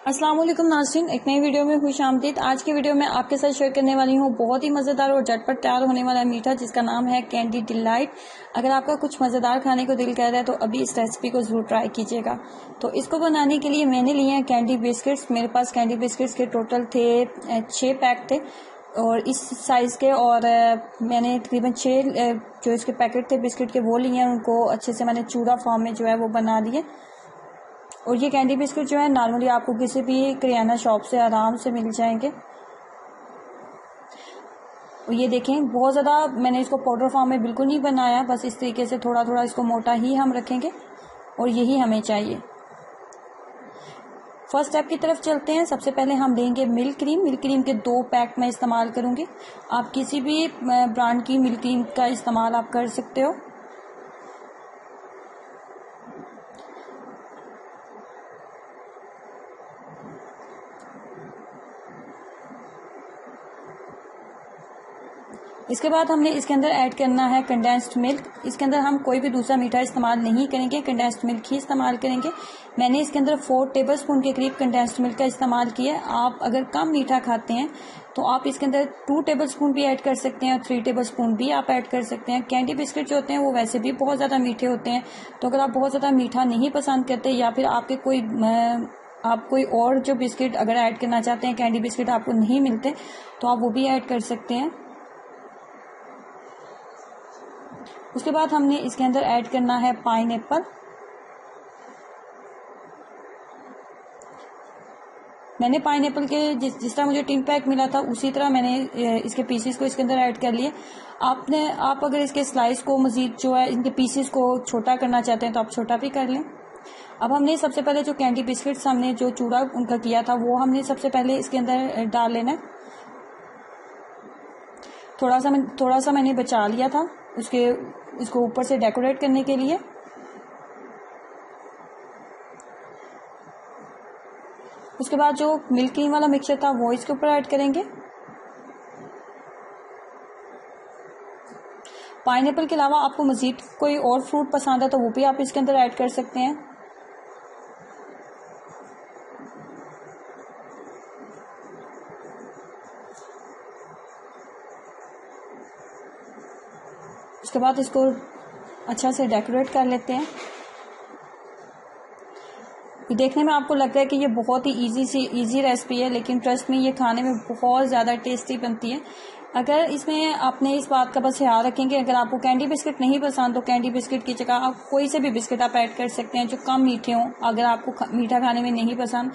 अस्सलाम वालेकुम नाज़रीन, एक नई वीडियो में खुश आमदीद। आज की वीडियो में आपके साथ शेयर करने वाली हूँ बहुत ही मज़ेदार और झटपट तैयार होने वाला मीठा जिसका नाम है कैंडी डिलाइट। अगर आपका कुछ मज़ेदार खाने को दिल कर रहा है तो अभी इस रेसिपी को ज़रूर ट्राई कीजिएगा। तो इसको बनाने के लिए मैंने लिए हैं कैंडी बिस्किट्स। मेरे पास कैंडी बिस्किट्स के टोटल थे 6 पैक थे और इस साइज़ के, और मैंने तकरीबन 6 जो इसके पैकेट थे बिस्किट के वो लिए हैं। उनको अच्छे से मैंने चूरा फॉर्म में जो है वो बना दिए। और ये कैंडी बिस्किट जो है नॉर्मली आपको किसी भी किराना शॉप से आराम से मिल जाएंगे। और ये देखें, बहुत ज़्यादा मैंने इसको पाउडर फॉर्म में बिल्कुल नहीं बनाया, बस इस तरीके से थोड़ा थोड़ा इसको मोटा ही हम रखेंगे और यही हमें चाहिए। फर्स्ट स्टेप की तरफ चलते हैं। सबसे पहले हम लेंगे मिल्क क्रीम। मिल्क क्रीम के 2 पैक मैं इस्तेमाल करूँगी। आप किसी भी ब्रांड की मिल्क क्रीम का इस्तेमाल आप कर सकते हो। इसके बाद हमने इसके अंदर ऐड करना है कंडेंस्ड मिल्क। इसके अंदर हम कोई भी दूसरा मीठा इस्तेमाल नहीं करेंगे, कंडेंस्ड मिल्क ही इस्तेमाल करेंगे। मैंने इसके अंदर 4 टेबलस्पून के करीब कंडेंस्ड मिल्क का इस्तेमाल किया है। आप अगर कम मीठा खाते हैं तो आप इसके अंदर 2 टेबलस्पून भी ऐड कर सकते हैं और 3 टेबलस्पून भी आप ऐड कर सकते हैं। कैंडी बिस्किट जो होते हैं वो वैसे भी बहुत ज़्यादा मीठे होते हैं, तो अगर आप बहुत ज़्यादा मीठा नहीं पसंद करते या फिर आप कोई और जो बिस्किट अगर ऐड करना चाहते हैं, कैंडी बिस्किट आपको नहीं मिलते, तो आप वो भी ऐड कर सकते हैं। उसके बाद हमने इसके अंदर ऐड करना है पाइनएप्पल। मैंने पाइनएप्पल के जिस तरह मुझे टिन पैक मिला था उसी तरह मैंने इसके पीसेस को इसके अंदर ऐड कर लिए। आप अगर इसके स्लाइस को मजीद जो है इनके पीसेस को छोटा करना चाहते हैं तो आप छोटा भी कर लें। अब हमने सबसे पहले जो कैंडी बिस्किट्स हमने जो चूड़ा उनका किया था वो हमने सबसे पहले इसके अंदर डाल लेना है। थोड़ा सा मैंने बचा लिया था इसको ऊपर से डेकोरेट करने के लिए। उसके बाद जो मिल्क क्रीम वाला मिक्सचर था वो इसके ऊपर ऐड करेंगे। पाइनएप्पल के अलावा आपको मजीद कोई और फ्रूट पसंद है तो वो भी आप इसके अंदर ऐड कर सकते हैं। उसके बाद इसको अच्छा से डेकोरेट कर लेते हैं। ये देखने में आपको लगता है कि ये बहुत ही इजी रेसिपी है, लेकिन ट्रस्ट में ये खाने में बहुत ज़्यादा टेस्टी बनती है। अगर इसमें आपने इस बात का बस ख्याल रखेंगे, अगर आपको कैंडी बिस्किट नहीं पसंद तो कैंडी बिस्किट की जगह आप कोई से भी बिस्किट आप ऐड कर सकते हैं जो कम मीठे हों, अगर आपको मीठा खाने में नहीं पसंद।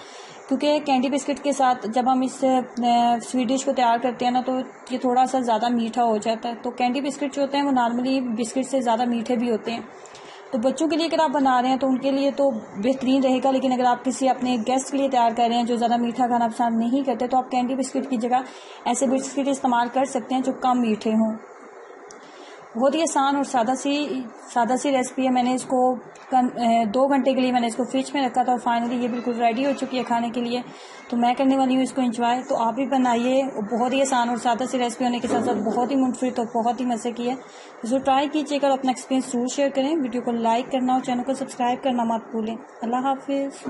क्योंकि कैंडी बिस्किट के साथ जब हम इस स्वीट डिश को तैयार करते हैं ना तो ये थोड़ा सा ज़्यादा मीठा हो जाता है। तो कैंडी बिस्किट जो होते हैं वो नॉर्मली बिस्किट से ज़्यादा मीठे भी होते हैं। तो बच्चों के लिए अगर आप बना रहे हैं तो उनके लिए तो बेहतरीन रहेगा, लेकिन अगर आप किसी अपने गेस्ट के लिए तैयार कर रहे हैं जो ज़्यादा मीठा खाना पसंद नहीं करते तो आप कैंडी बिस्किट की जगह ऐसे बिस्किट इस्तेमाल कर सकते हैं जो कम मीठे हों। बहुत ही आसान और सादा सी रेसिपी है। मैंने इसको 2 घंटे के लिए मैंने इसको फ्रिज में रखा था और फाइनली ये बिल्कुल रेडी हो चुकी है खाने के लिए। तो मैं करने वाली हूँ इसको एंजॉय। तो आप भी बनाइए। बहुत ही आसान और सादा सी रेसिपी होने के साथ साथ बहुत ही मुफीद और बहुत ही मज़े की है। इसको ट्राई कीजिएगा और अपना एक्सपीरियंस जरूर शेयर करें। वीडियो को लाइक करना और चैनल को सब्सक्राइब करना मत भूलें। अल्लाह हाफिज़।